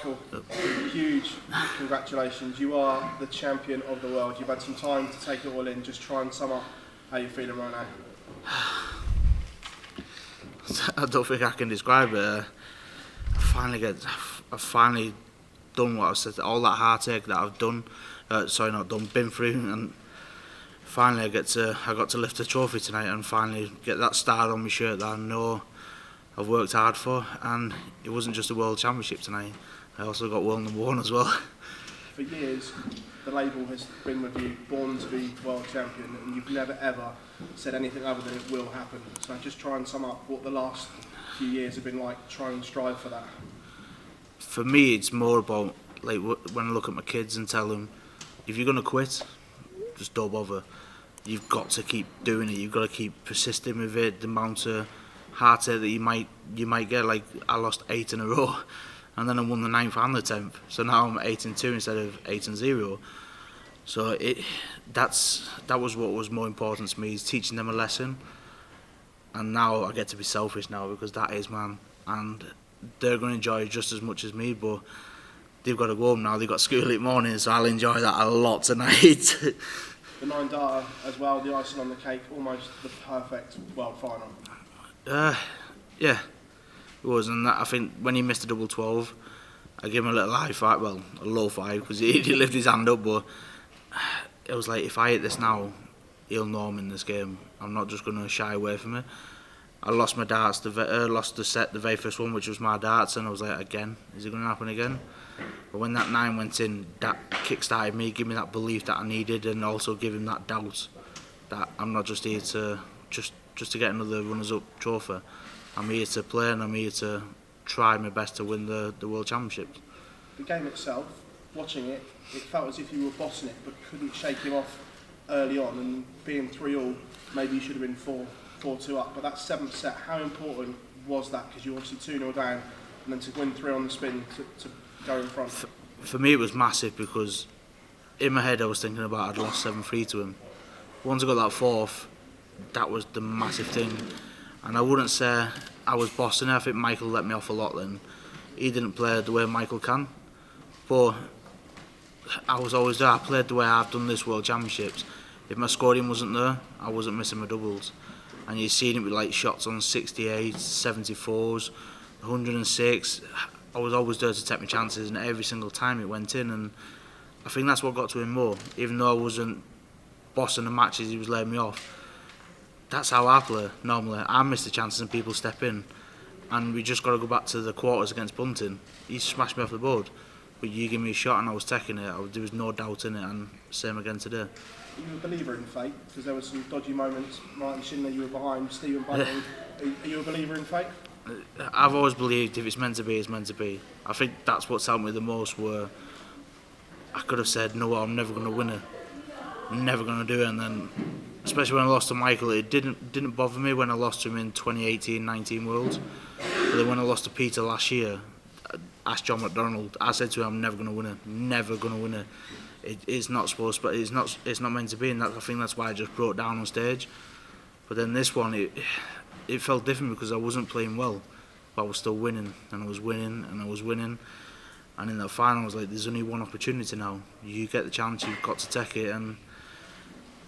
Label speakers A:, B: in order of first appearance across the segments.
A: Michael, huge congratulations. You are the champion of the world. You've had some time to take it all in. Just try and sum up how you're feeling right now.
B: I don't think I can describe it. I've finally done what I've said, all that heartache that I've done, been through, and finally I got to lift the trophy tonight and finally get that star on my shirt that I know I've worked hard for. And it wasn't just a World Championship tonight, I also got world #1 as well.
A: For years, the label has been with you, born to be world champion, and you've never ever said anything other than it will happen. So just try and sum up what the last few years have been like, try and strive for that.
B: For me, it's more about like when I look at my kids and tell them, if you're going to quit, just don't bother. You've got to keep doing it. You've got to keep persisting with it. The amount of heartache that you might get, like I lost 8 in a row, and then I won the 9th and the 10th. So now I'm 8-2 instead of 8-0. So that was what was more important to me, is teaching them a lesson. And now I get to be selfish now, because that is man, and they're going to enjoy it just as much as me. But they've got to go home now. They've got school in the morning, so I'll enjoy that a lot tonight.
A: The 9 data as well, the icing on the cake, almost the perfect world final.
B: Yeah, it was, and I think when he missed a double 12, I gave him a little high five, well, a low five, because he lifted his hand up. But it was like, if I hit this now, he'll know I'm in this game. I'm not just going to shy away from it. I lost my darts, lost the set, the very first one, which was my darts, and I was like, again, is it going to happen again? But when that 9 went in, that kick-started me, gave me that belief that I needed, and also give him that doubt that I'm not just here to just to get another runners-up trophy. I'm here to play, and I'm here to try my best to win the World Championship.
A: The game itself, watching it, it felt as if you were bossing it, but couldn't shake him off early on, and being 3-all, maybe you should have been 4-2 up. But that 7th set, how important was that? Because you were obviously 2-0 down, and then to win 3 on the spin to go in front.
B: For me, it was massive, because in my head I was thinking about I'd lost 7-3 to him. Once I got that 4th, that was the massive thing. And I wouldn't say I was bossing it. I think Michael let me off a lot then. He didn't play the way Michael can. But I was always there. I played the way I've done this World Championships. If my scoring wasn't there, I wasn't missing my doubles. And you've seen it with like shots on 68, 74s, 106. I was always there to take my chances, and every single time it went in. And I think that's what got to him more. Even though I wasn't bossing the matches, he was letting me off. That's how I play normally. I miss the chances and people step in, and we just got to go back to the quarters against Bunting. He smashed me off the board, but you give me a shot and I was taking it. There was no doubt in it, and same again today.
A: Are you a believer in fate? Because there were some dodgy moments. Martin Schindler, you were behind. Stephen Bunting. Are you a believer in fate?
B: I've always believed if it's meant to be, it's meant to be. I think that's what's helped me the most. Where I could have said, no, I'm never going to win it. I'm never going to do it, and then, especially when I lost to Michael, it didn't bother me when I lost to him in 2018-19 Worlds. But then when I lost to Peter last year, I asked John McDonald, I said to him, I'm never going to win it, never going to win it. It's not supposed to, but it's not meant to be, and I think that's why I just broke down on stage. But then this one, it felt different because I wasn't playing well, but I was still winning, and I was winning, and I was winning. And in that final, I was like, there's only one opportunity now. You get the chance, you've got to take it. And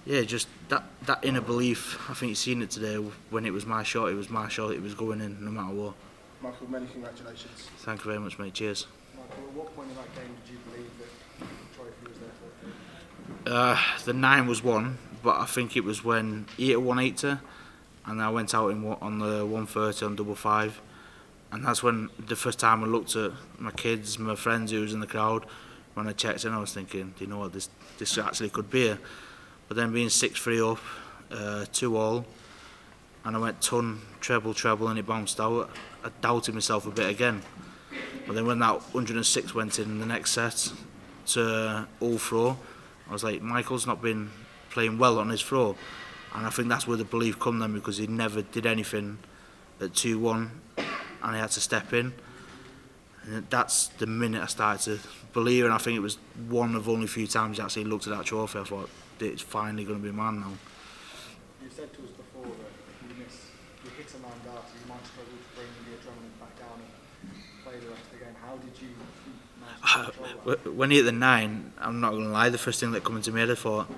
B: yeah, just that inner belief. I think you've seen it today. When it was my shot, it was my shot. It was going in no matter what.
A: Michael, many congratulations.
B: Thank you very much, mate. Cheers.
A: Michael, at what point in that game did you believe that the trophy was there for?
B: The 9 was won, but I think it was when he hit a 180, and I went out on the 130 on double 5, and that's when the first time I looked at my kids, my friends who was in the crowd. When I checked in, I was thinking, do you know what, this actually could be it. But then being 6-3 up, 2-all, and I went ton, treble, and it bounced out. I doubted myself a bit again. But then when that 106 went in the next set to all throw, I was like, Michael's not been playing well on his throw. And I think that's where the belief come then, because he never did anything at 2-1, and he had to step in. And that's the minute I started to believe, and I think it was one of only few times I actually looked at that trophy. I thought, it's finally going to be mine now.
C: You said to us before that if you hit a 9 dart, you might struggle to bring the adrenaline back down and play play the rest of the game. How did you manage to control that?
B: When you hit the 9, I'm not going to lie, the first thing that come into my head, I thought,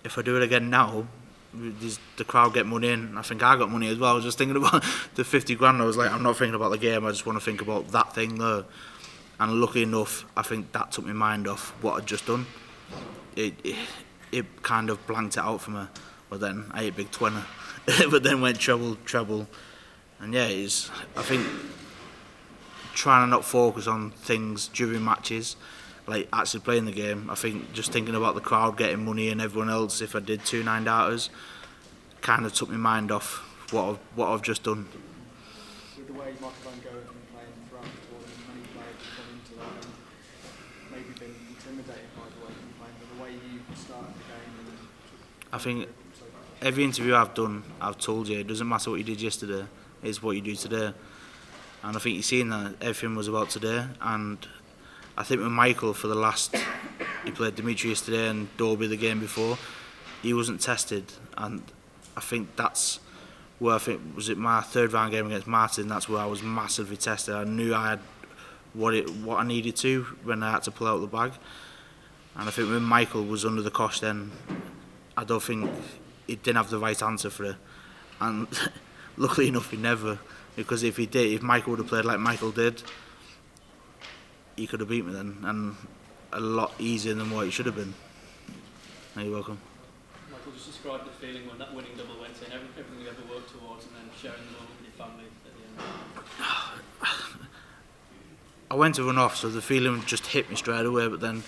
B: if I do it again now, the crowd get money in. I think I got money as well. I was just thinking about the 50 grand. I was like, I'm not thinking about the game, I just want to think about that thing there. And luckily enough, I think that took my mind off what I'd just done. It kind of blanked it out for me. But then I hit big 20. But then went treble. And yeah, I think trying to not focus on things during matches, like actually playing the game. I think just thinking about the crowd getting money and everyone else, if I did 2 9-darters, kind of took my mind off what I've just done.
C: With the way Michael van Gerwen has been playing throughout the tournament, many players have come into that and maybe been intimidated by the way he's been playing, but the way you started the game and
B: I think every interview I've done, I've told you, it doesn't matter what you did yesterday, it's what you do today. And I think you've seen that everything was about today. And I think with Michael, for the last, he played Dimitri yesterday and Dolby the game before, he wasn't tested. And I think that's where I think, was it my 3rd round game against Martin, that's where I was massively tested. I knew I had what I needed to when I had to pull out the bag. And I think when Michael was under the cosh then, I don't think he didn't have the right answer for it. And luckily enough, he never. Because if Michael would have played like Michael did, he could have beat me then, and a lot easier than what it should have been. You're welcome.
D: Michael, just describe the feeling when that winning double went in, everything you ever worked towards, and then sharing the moment with your family at the end.
B: I went to run off, so the feeling just hit me straight away, but then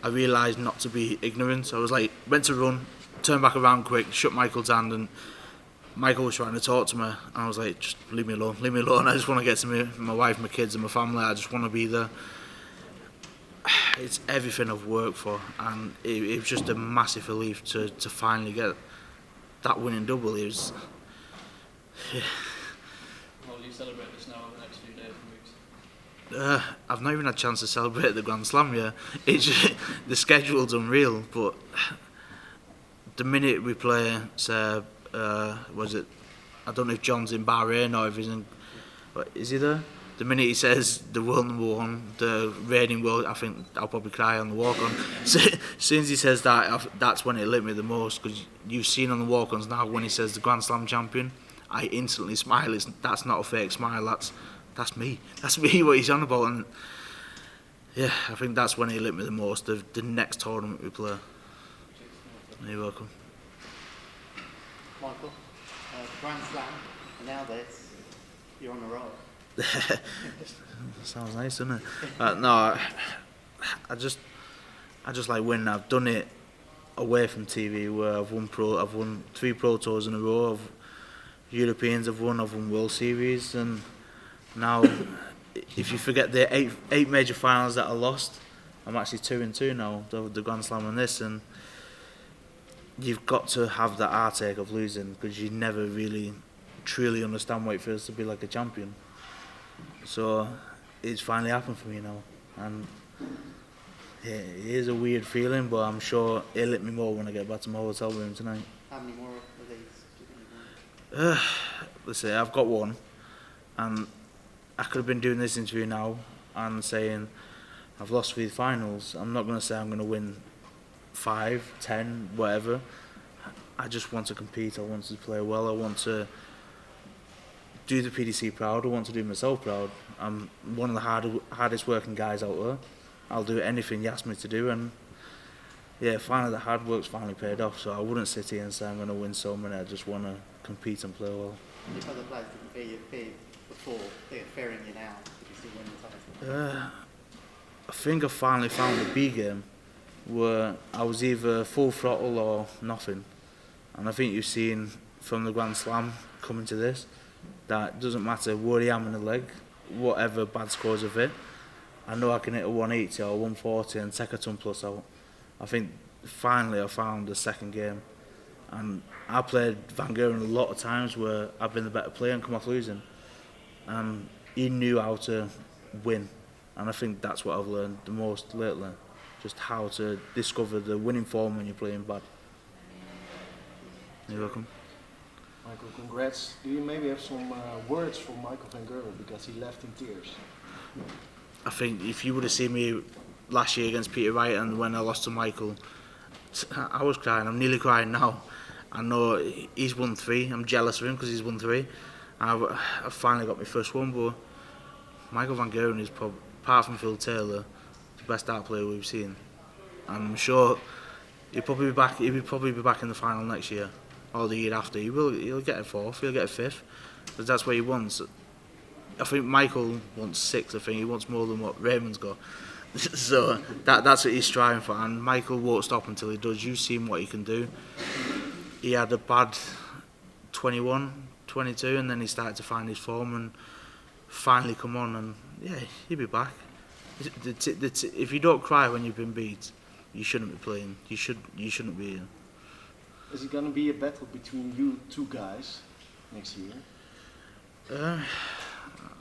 B: I realised not to be ignorant. So I was like, went to run, turned back around quick, shook Michael's hand, and Michael was trying to talk to me, and I was like, just leave me alone. I just want to get to my wife, my kids and my family. I just want to be there. It's everything I've worked for, and it was just a massive relief to finally get that winning double. It was, yeah.
D: How will you celebrate this now over the next few days and weeks?
B: I've not even had a chance to celebrate the Grand Slam yet. It's just, the schedule's unreal, but the minute we play, say, was it? I don't know if John's in Bahrain or if he's in. Is he there? The minute he says the world number 1, the reigning world, I think I'll probably cry on the walk-on. So, as soon as he says that, that's when it lit me the most. Because you've seen on the walk-ons now when he says the Grand Slam champion, I instantly smile. That's not a fake smile. That's me. That's me. What he's on about. And yeah, I think that's when it lit me the most. The next tournament we play. You're welcome.
E: Michael, Grand Slam, and now this, you're on a roll.
B: Sounds nice, doesn't it? No, I just like winning. I've done it away from TV, where I've won 3 Pro Tours in a row. Europeans I've won World Series, and now if you forget the eight major finals that I lost, I'm actually 2-2 now. The Grand Slam and this, and you've got to have that heartache of losing, because you never really truly understand what it feels to be like a champion. So it's finally happened for me now, and yeah, it is a weird feeling, but I'm sure it'll hit me more when I get back to my hotel room tonight.
E: How many more of these do you think you want?
B: Let's say I've got one, and I could have been doing this interview now and saying I've lost 3 finals. I'm not going to say I'm going to win 5, 10, whatever. I just want to compete. I want to play well. I want to do the PDC proud. I want to do myself proud. I'm one of the hardest working guys out there. I'll do anything you ask me to do, and yeah, finally the hard work's finally paid off. So I wouldn't sit here and say I'm going to win so many. I just want to compete and play well.
E: If other players didn't fear you before, they're fearing you now, if you still win the title.
B: I think I finally found the B game, where I was either full throttle or nothing. And I think you've seen from the Grand Slam coming to this, that it doesn't matter where I am in the leg, whatever bad scores of it, I know I can hit a 180 or 140 and take a ton plus out. I think finally I found the second game, and I played Van Gerwen a lot of times where I've been the better player and come off losing, and he knew how to win, and I think that's what I've learned the most lately, just how to discover the winning form when you're playing bad. You're welcome.
F: Michael, congrats. Do you maybe have some words for Michael van Gerwen, because he left in tears?
B: I think if you would have seen me last year against Peter Wright and when I lost to Michael, I was crying. I'm nearly crying now. I know he's won 3. I'm jealous of him because he's won 3. I've finally got my first one, but Michael Van Gerwen is probably, apart from Phil Taylor, the best dart player we've seen. And I'm sure he'll probably be back. He'll probably be back in the final next year or the year after. He'll get a 4th. He'll get a 5th because that's what he wants. I think Michael wants 6. I think he wants more than what Raymond's got. So that's what he's striving for, and Michael won't stop until he does. You've seen what he can do. He had a bad 21, 22, and then he started to find his form and finally come on, and yeah, he'll be back. If you don't cry when you've been beat, you shouldn't be playing. You shouldn't be here.
F: Is it going to be a battle between you two guys next year?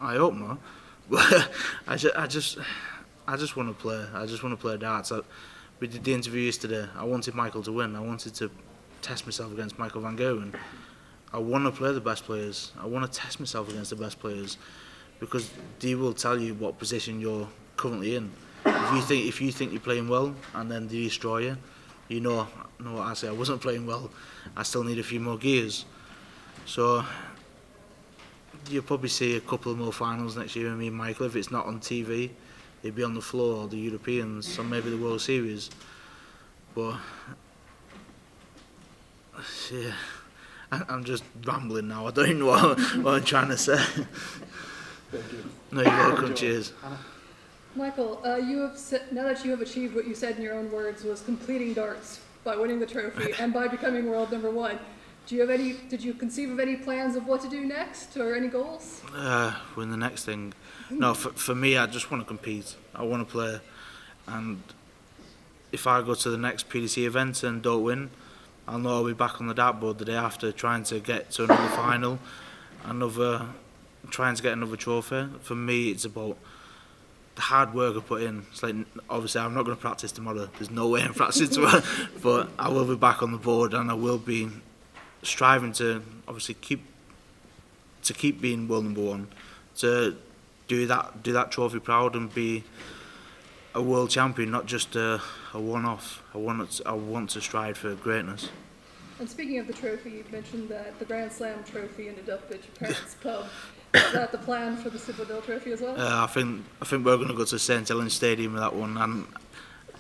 B: I hope not. I just want to play. I just want to play darts. We did the interview yesterday. I wanted Michael to win. I wanted to test myself against Michael Van Gerwen. I want to play the best players. I want to test myself against the best players because they will tell you what position you're currently in. If you think you're playing well and then they destroy you, you know what I say. I wasn't playing well. I still need a few more gears. So you'll probably see a couple of more finals next year with me and Michael. If it's not on TV, it'd be on the floor, or the Europeans, or maybe the World Series. But yeah, I'm just rambling now. I don't even know what I'm trying to say.
F: Thank you.
B: No, you're welcome. Cheers.
G: Michael, you have now that you have achieved what you said in your own words was completing darts by winning the trophy and by becoming world #1. Did you conceive of any plans of what to do next or any goals?
B: Win the next thing. No, for me, I just want to compete. I want to play, and if I go to the next PDC event and don't win, I'll know I'll be back on the dartboard the day after, trying to get to another final, trying to get another trophy. For me, it's about the hard work I put in. It's like, obviously, I'm not going to practice tomorrow. There's no way I'm practicing tomorrow, but I will be back on the board, and I will be striving to obviously keep being world #1, to do that trophy proud and be a world champion, not just a one-off. I want to strive for greatness.
G: And speaking of the trophy, you mentioned that the Grand Slam trophy in the Duffbridge Parents Pub. Is that the plan for the Citadel trophy as well? I think we're going to go to St Helens Stadium with that one, and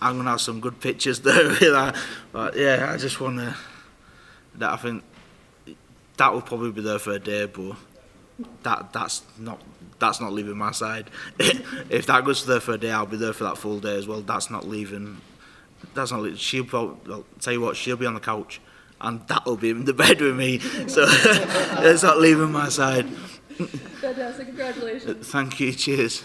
G: I'm going to have some good pictures there with that. But yeah, I just want to. I think that will probably be there for a day, but that's not leaving my side. If that goes there for a day, I'll be there for that full day as well. That's not leaving. She'll probably, I'll tell you what, she'll be on the couch, and that'll be in the bed with me. So it's not leaving my side. Fantastic! Congratulations.
B: Thank you. Cheers.